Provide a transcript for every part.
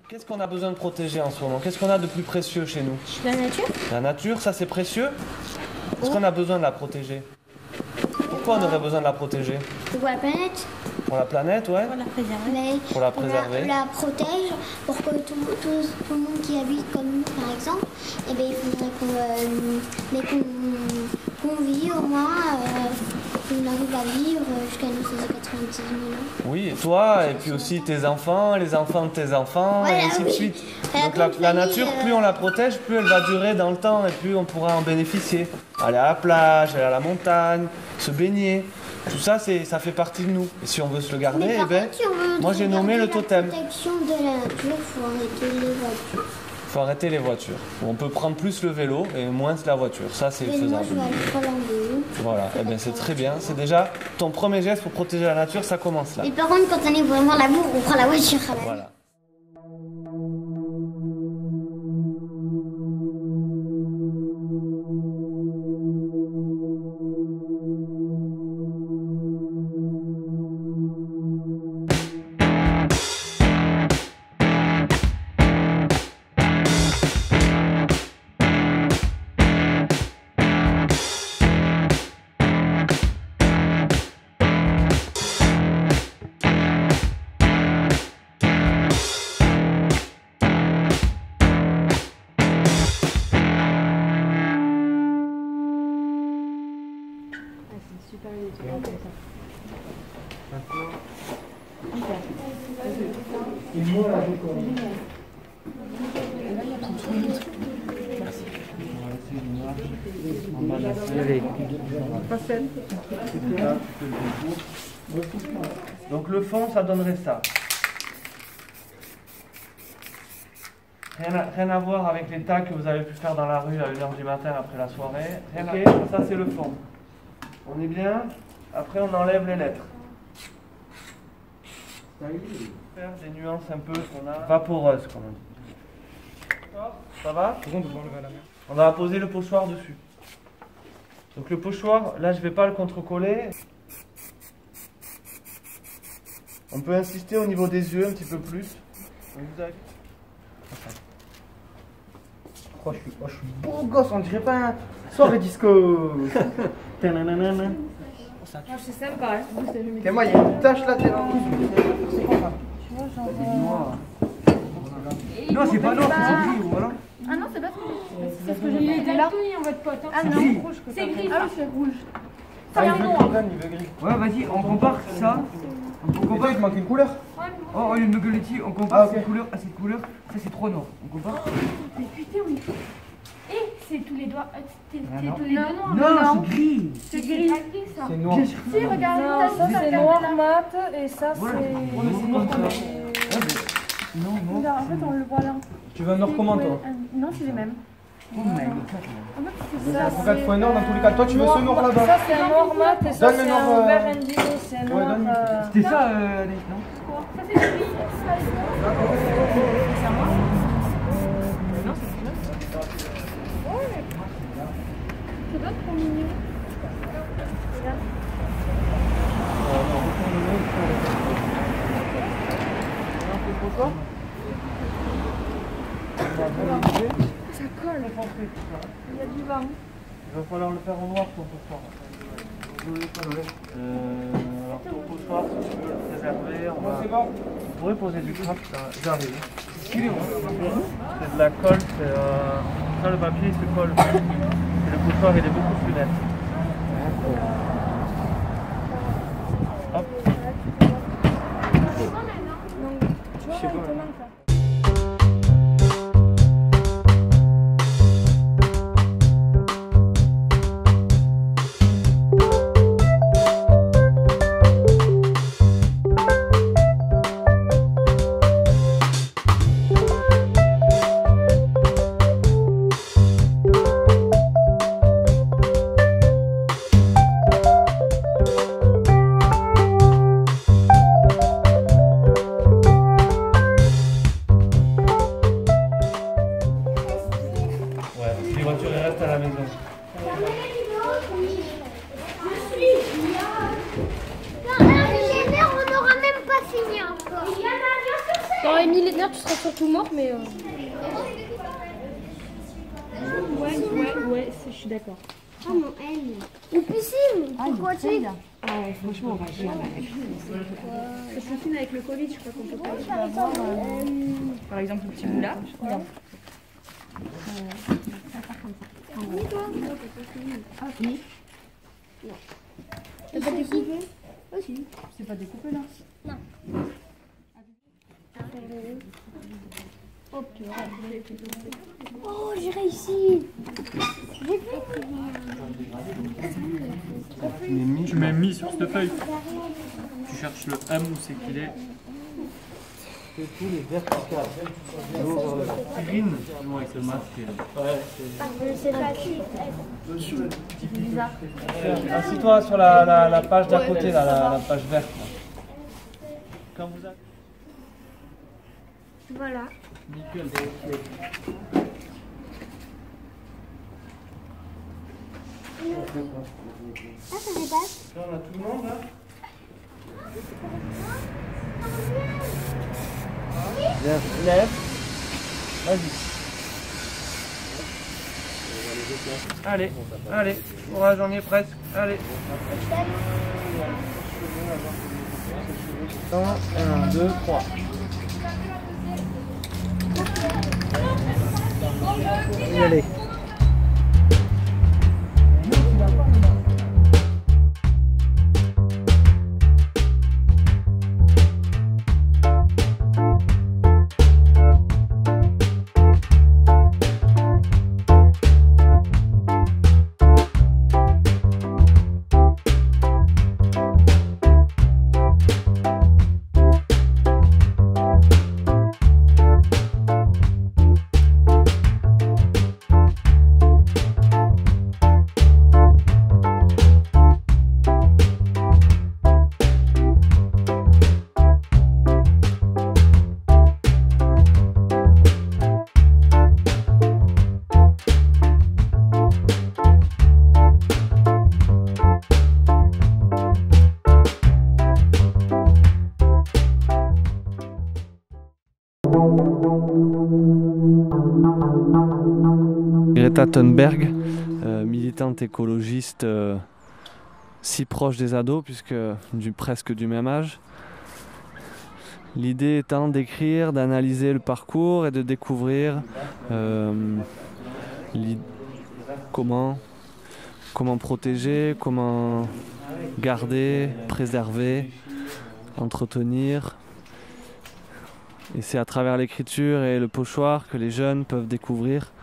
Qu'est-ce qu'on a besoin de protéger en ce moment? Qu'est-ce qu'on a de plus précieux chez nous? La nature. La nature, ça c'est précieux? Est-ce qu'on a besoin de la protéger? Pourquoi on aurait besoin de la protéger? Pour la planète. Pour la planète, ouais. Pour la préserver. Pour la préserver. On la protège pour que tout le monde qui habite comme nous, par exemple, eh bien, il faudrait qu'on vive au moins, qu'on arrive à vivre jusqu'à nos 90 000 ans. Oui, et toi, et puis aussi tes enfants, les enfants de tes enfants, Voilà, et ainsi de oui. suite. La Donc la nature, plus on la protège, plus elle va durer dans le temps et plus on pourra en bénéficier. Aller à la plage, aller à la montagne, se baigner. Tout ça, ça fait partie de nous. Et si on veut se le garder, Mais eh par ben, contre, si on veut moi j'ai nommé le totem. La protection de la nature, il faut arrêter les voitures. Faut arrêter les voitures. On peut prendre plus le vélo et moins la voiture. Ça, c'est Et moi, faisable. je vais aller prendre un vélo. Voilà, eh bien c'est très bien. C'est déjà ton premier geste pour protéger la nature, ça commence là. Et par contre, quand on est vraiment à la bourre, on prend la voiture à la Voilà. Super idée, tu vois, comme ça. Donc le fond, ça donnerait ça. Rien à voir avec les tags que vous avez pu faire dans la rue à 1h du matin après la soirée. Ok, ça c'est le fond. On est bien. Après on enlève les lettres. Faire des nuances un peu vaporeuses quand même. D'accord? Ça va? On va poser le pochoir dessus. Donc le pochoir, là je vais pas le contre-coller. On peut insister au niveau des yeux un petit peu plus. Oh, je suis beau gosse, on dirait pas un soirée disco. Tananana. Ah, c'est sympa, hein. Ok, moi, il y a une tache là, t'es là. C'est quoi ça? Non, c'est pas noir, c'est gris, voilà. Ah non, c'est pas ça. C'est ce que j'ai dit là. En votre pote. Hein. Ah non, gris. c'est gris. Ah oui, c'est rouge. Ah, il veut gris. Ouais, vas-y, on compare ça. On compare, il te manque une couleur. Oh, au lieu de me gueuler dessus, on compare cette couleur à cette couleur. Ça, c'est trop noir. On compare. Mais putain, oui. Et c'est tous les doigts. C'est tous les doigts noirs. Non, c'est gris. C'est gris. C'est noir. Si, regarde. Non, ça c'est noir mat et ça c'est. Voilà. Non, non. Regarde, en fait on le voit là. Tu veux un noir comment toi? Non, c'est les mêmes. Oh my god. Ça, Faut qu'il faut un noir dans tous les cas. Toi, tu veux ce noir là-bas? Ça c'est un noir mat et ça Donne le c'est noir, un vert indigo. C'est un noir. C'était ça, Anaïs, non? Ça c'est gris. C'est à moi? Non, c'est pas. C'est d'autres trop mignon. Regarde. Ça colle. Il y a du vent. Il va falloir le faire en noir ton pochoir. Alors ton pochoir, si tu veux le préserver, vous pourrez poser du craft, j'arrive. C'est de la colle, ça le papier il se colle. Et le pochoir il est beaucoup plus net. Hop. Tu vois, maintenant ça. dans les millénaires, tu seras surtout mort, mais... Ouais, je suis d'accord. Oh mon haine. Une piscine. Pourquoi tu sais? Franchement, on va jamais. Parce que sinon, avec le Covid, je crois qu'on peut pas avoir. Par exemple, le petit bout là. Ah oui. T'as pas découpé? Ah si, c'est pas découpé là. Non. Oh, j'ai réussi. J'ai fait. Tu mets mi sur cette feuille. Tu cherches le M où c'est qu'il est. C'est tous les verticales. Green, moi avec le masque. C'est pas Bizarre. Assis-toi sur la page d'à côté, là, la page verte. Là. Quand vous avez... Voilà. Nickel. Ah, ça dépasse. Là, on a tout le monde, là. Lève. Vas-y. Allez, courage, on y est presque. Allez. 1, 2, 3. Y aller. Greta Thunberg, militante écologiste si proche des ados puisque presque du même âge. L'idée étant d'écrire, d'analyser le parcours et de découvrir comment protéger, comment garder, préserver, entretenir. Et c'est à travers l'écriture et le pochoir que les jeunes peuvent découvrir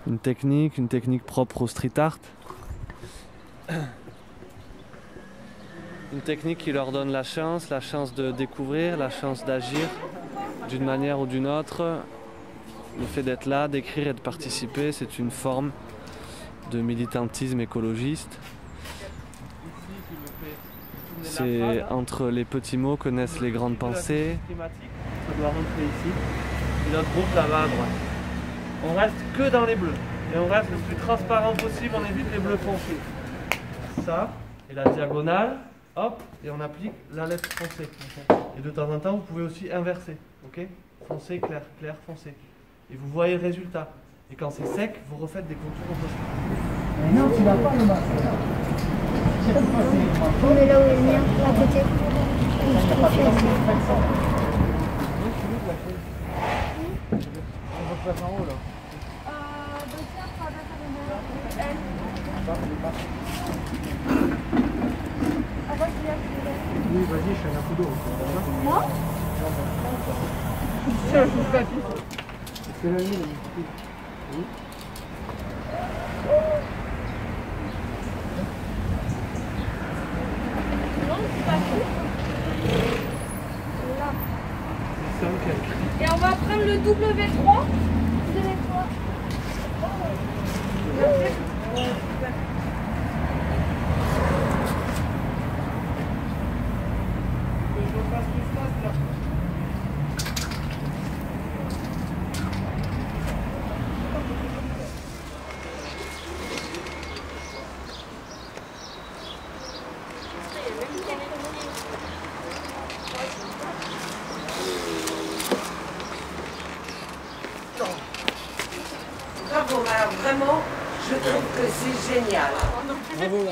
une technique propre au street art. Une technique qui leur donne la chance de découvrir, la chance d'agir d'une manière ou d'une autre. Le fait d'être là, d'écrire et de participer, c'est une forme de militantisme écologiste. C'est entre les petits mots que naissent les grandes pensées. Ça doit rentrer ici. Et notre groupe là-bas à droite. On reste que dans les bleus. Et on reste le plus transparent possible, on évite les bleus foncés. Ça, et la diagonale, hop, et on applique la lettre foncée. Et de temps en temps, vous pouvez aussi inverser. Ok? Foncé, clair, clair, foncé. Et vous voyez le résultat. Et quand c'est sec, vous refaites des contours opposés. Mais non, tu l'as pas le masque. On est là où est le mien, à côté. On va passer en haut là. Oui, vas-y, je fais un coup d'eau. Moi? C'est la nuit, oui. Et on va prendre le W3. trouve que c'est génial. Bravo là.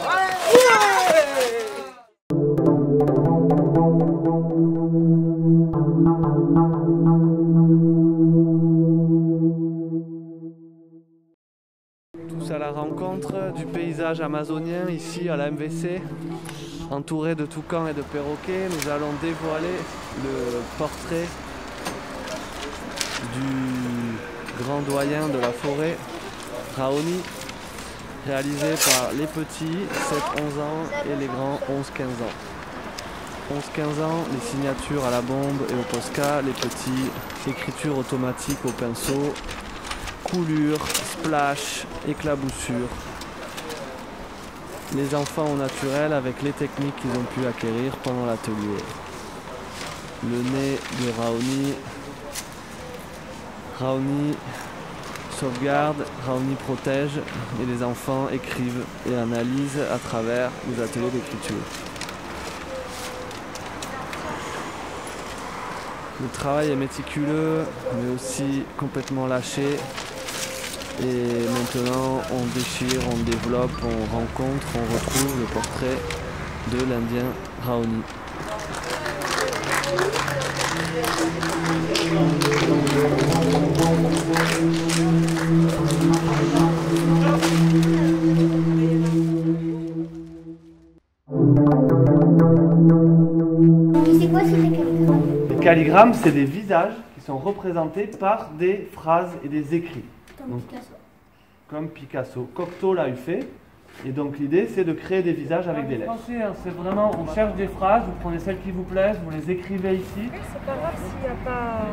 Tous à la rencontre du paysage amazonien ici à la MVC. Entouré de toucans et de perroquets, nous allons dévoiler le portrait du grand doyen de la forêt, Raoni, réalisé par les petits, 7-11 ans, et les grands, 11-15 ans. 11-15 ans, les signatures à la bombe et au Posca, les petits, écriture automatique au pinceau, coulure, splash, éclaboussure. Les enfants au naturel avec les techniques qu'ils ont pu acquérir pendant l'atelier. Le nez de Raoni. Raoni sauvegarde, Raoni protège et les enfants écrivent et analysent à travers les ateliers d'écriture. Le travail est méticuleux mais aussi complètement lâché. Et maintenant on déchire, on développe, on rencontre, on retrouve le portrait de l'Indien Raoni. C'est quoi ces calligrammes? Les calligrammes, c'est des visages qui sont représentés par des phrases et des écrits. Comme Picasso. Comme Picasso. Cocteau l'a eu fait. Et donc l'idée, c'est de créer des visages avec des lettres. C'est vraiment, on cherche des phrases, vous prenez celles qui vous plaisent, vous les écrivez ici. Oui, c'est pas grave s'il n'y a pas...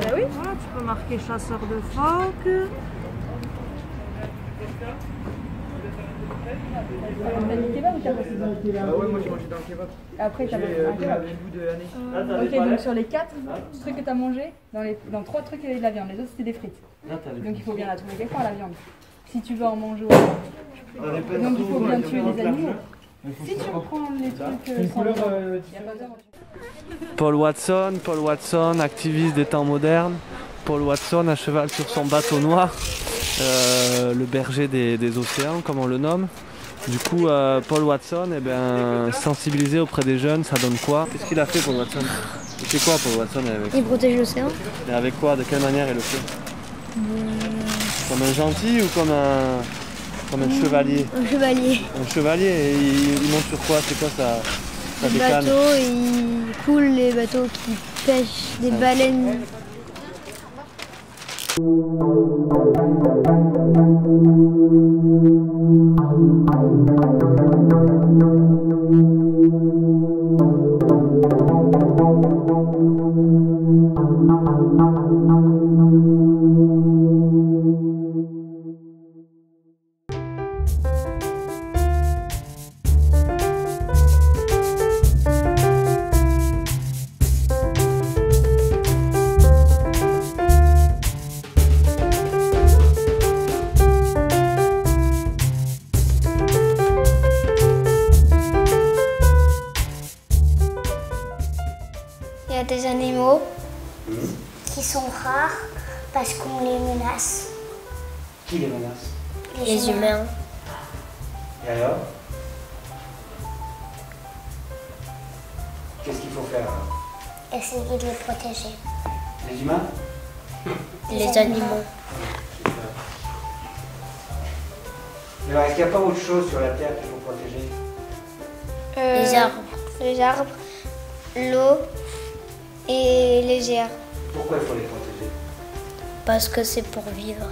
Ben oui, voilà, tu peux marquer chasseur de phoques. T'as dit kebab ou t'as passé dans le kebab? Ah ouais, moi j'ai mangé dans le kebab. Après t'as passé dans le kebab. Le goût de l'année. Ok, donc sur les 4 trucs que t'as mangé, dans 3 trucs il y avait de la viande, les autres c'était des frites. Donc il faut bien la trouver quelque part la viande. Si tu veux en manger autant. Donc il faut bien tuer les animaux. Si tu reprends les trucs sans viande, il n'y a pas besoin. Paul Watson, activiste des temps modernes. Paul Watson à cheval sur son bateau noir, le berger des océans comme on le nomme. Du coup, Paul Watson, sensibilisé auprès des jeunes, ça donne quoi? Qu'est-ce qu'il a fait Paul Watson? Il fait quoi Paul Watson avec... Il protège l'océan. Et avec quoi? De quelle manière il le fait? Comme un gentil ou comme un chevalier? Un chevalier. Un chevalier, et il monte sur quoi? C'est quoi sa Les décane? bateaux, il coule les bateaux qui pêchent des baleines. Il y a des animaux qui sont rares parce qu'on les menace. Qui les menace? Les humains. Et alors? Qu'est-ce qu'il faut faire alors? Essayer de les protéger. Les humains? Les animaux. Mais alors, est-ce qu'il n'y a pas autre chose sur la Terre qu'il faut protéger? Les arbres. Les arbres, l'eau et les airs. Pourquoi il faut les protéger? Parce que c'est pour vivre.